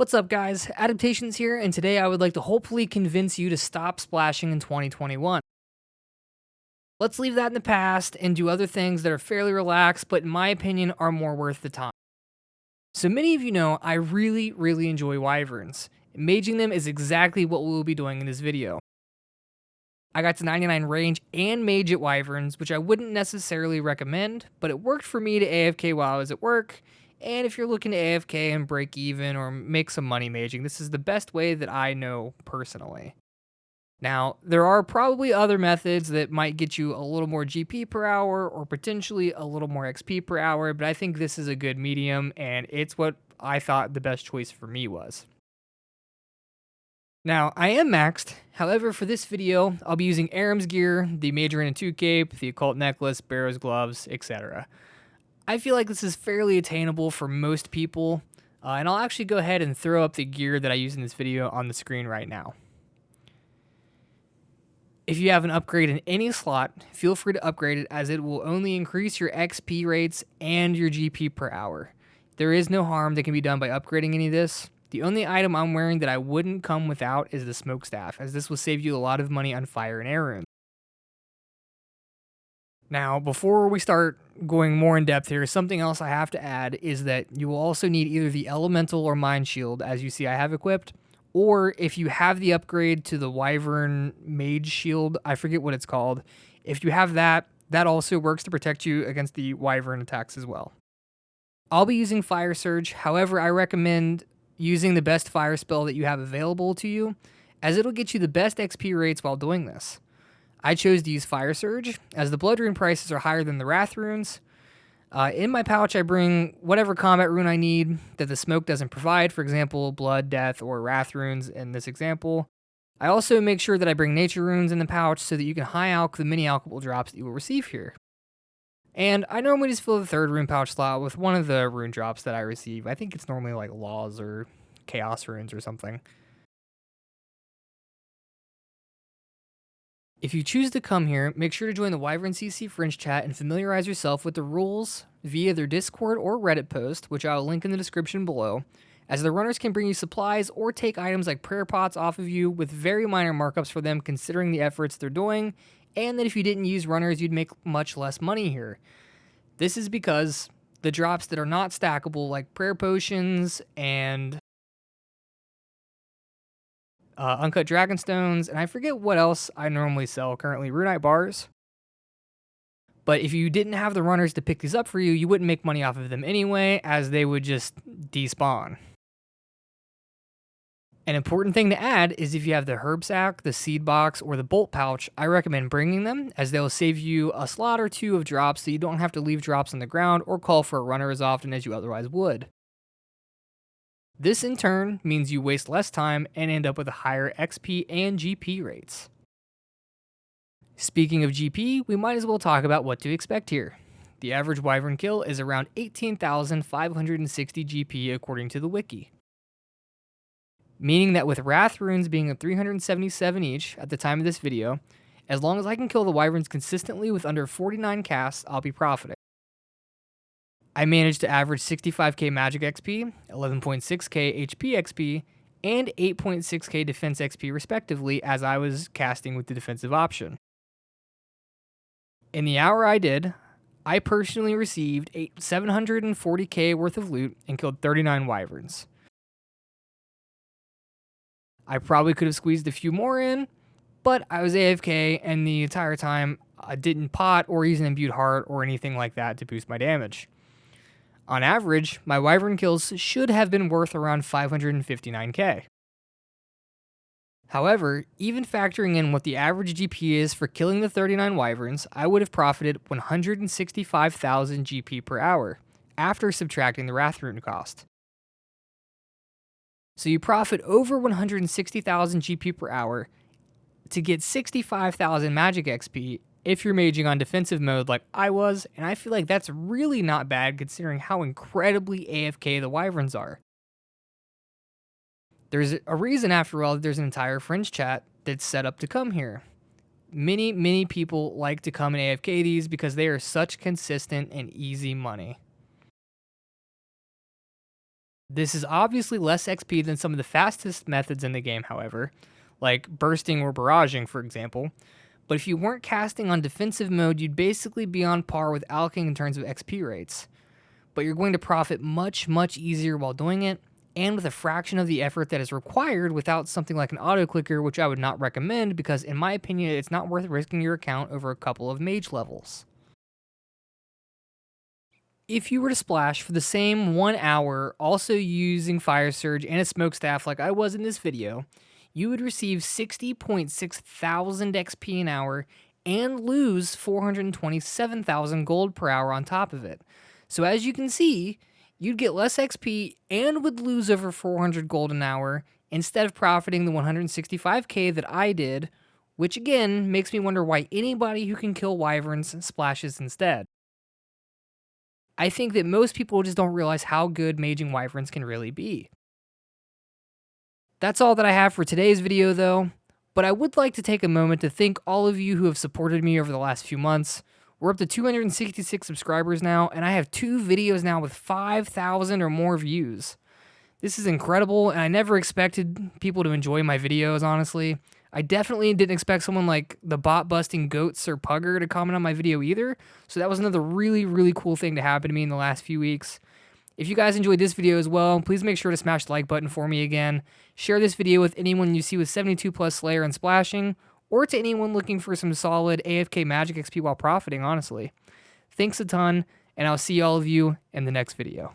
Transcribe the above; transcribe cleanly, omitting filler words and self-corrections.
What's up, guys? Adaptations here, and today I would like to hopefully convince you to stop splashing in 2021. Let's leave that in the past and do other things that are fairly relaxed, but in my opinion are more worth the time. So many of you know I really enjoy wyverns. Maging them is exactly what we will be doing in this video. I got to 99 range and mage at wyverns, which I wouldn't necessarily recommend, but it worked for me to AFK while I was at work. And if you're looking to AFK and break even or make some money maging, this is the best way that I know personally. Now, there are probably other methods that might get you a little more GP per hour or potentially a little more XP per hour, but I think this is a good medium and it's what I thought the best choice for me was. Now, I am maxed, however for this video, I'll be using Aram's gear, the Major and 2 cape, the occult necklace, Barrow's gloves, etc. I feel like this is fairly attainable for most people, and I'll actually go ahead and throw up the gear that I use in this video on the screen right now. If you have an upgrade in any slot, feel free to upgrade it as it will only increase your XP rates and your GP per hour. There is no harm that can be done by upgrading any of this. The only item I'm wearing that I wouldn't come without is the smokestaff, as this will save you a lot of money on fire and air runes. Now, before we start going more in depth here, something else I have to add is that you will also need either the elemental or mind shield, as you see I have equipped, or if you have the upgrade to the wyvern mage shield, I forget what it's called. If you have that, that also works to protect you against the wyvern attacks as well. I'll be using Fire Surge, however I recommend using the best fire spell that you have available to you, as it'll get you the best XP rates while doing this. I chose to use Fire Surge, as the Blood Rune prices are higher than the Wrath Runes. In my pouch, I bring whatever combat rune I need that the smoke doesn't provide, for example, Blood, Death, or Wrath Runes in this example. I also make sure that I bring Nature Runes in the pouch so that you can high alch the mini alchable drops that you will receive here. And I normally just fill the third rune pouch slot with one of the rune drops that I receive. I think it's normally like Laws or Chaos Runes or something. If you choose to come here, make sure to join the Wyvern CC Fringe chat and familiarize yourself with the rules via their Discord or Reddit post, which I'll link in the description below, as the runners can bring you supplies or take items like prayer pots off of you with very minor markups for them considering the efforts they're doing, and that if you didn't use runners, you'd make much less money here. This is because the drops that are not stackable, like prayer potions and uncut dragonstones, and I forget what else I normally sell currently, runite bars. But if you didn't have the runners to pick these up for you, you wouldn't make money off of them anyway, as they would just despawn. An important thing to add is if you have the herb sack, the seed box, or the bolt pouch, I recommend bringing them, as they'll save you a slot or two of drops so you don't have to leave drops on the ground or call for a runner as often as you otherwise would. This in turn means you waste less time and end up with a higher XP and GP rates. Speaking of GP, we might as well talk about what to expect here. The average wyvern kill is around 18,560 GP according to the wiki. Meaning that with Wrath Runes being at 377 each at the time of this video, as long as I can kill the wyverns consistently with under 49 casts, I'll be profiting. I managed to average 65k magic XP, 11.6k HP XP, and 8.6k defense XP respectively as I was casting with the defensive option. In the hour I did, I personally received 740k worth of loot and killed 39 wyverns. I probably could have squeezed a few more in, but I was AFK and the entire time I didn't pot or use an imbued heart or anything like that to boost my damage. On average, my wyvern kills should have been worth around 559k. However, even factoring in what the average GP is for killing the 39 wyverns, I would have profited 165,000 GP per hour, after subtracting the Wrath Rune cost. So you profit over 160,000 GP per hour to get 65,000 magic XP if you're maging on defensive mode like I was, and I feel like that's really not bad considering how incredibly AFK the wyverns are. There's a reason, after all, that there's an entire Fringe chat that's set up to come here. Many people like to come and AFK these because they are such consistent and easy money. This is obviously less XP than some of the fastest methods in the game, however, like bursting or barraging, for example. But if you weren't casting on defensive mode, you'd basically be on par with alching in terms of XP rates. But you're going to profit much, much easier while doing it, and with a fraction of the effort that is required without something like an auto clicker, which I would not recommend because, in my opinion, it's not worth risking your account over a couple of mage levels. If you were to splash for the same 1 hour, also using Fire Surge and a Smokestaff like I was in this video, you would receive 60.6 thousand XP an hour and lose 427,000 gold per hour on top of it. So as you can see, you'd get less XP and would lose over 400 gold an hour instead of profiting the 165k that I did, which again makes me wonder why anybody who can kill wyverns splashes instead. I think that most people just don't realize how good maging wyverns can really be. That's all that I have for today's video though, but I would like to take a moment to thank all of you who have supported me over the last few months. We're up to 266 subscribers now, and I have 2 videos now with 5,000 or more views. This is incredible, and I never expected people to enjoy my videos, honestly. I definitely didn't expect someone like the bot-busting Goats or Pugger to comment on my video either, so that was another really, really cool thing to happen to me in the last few weeks. If you guys enjoyed this video as well, please make sure to smash the like button for me again. Share this video with anyone you see with 72 plus Slayer and splashing, or to anyone looking for some solid AFK magic XP while profiting, honestly. Thanks a ton, and I'll see all of you in the next video.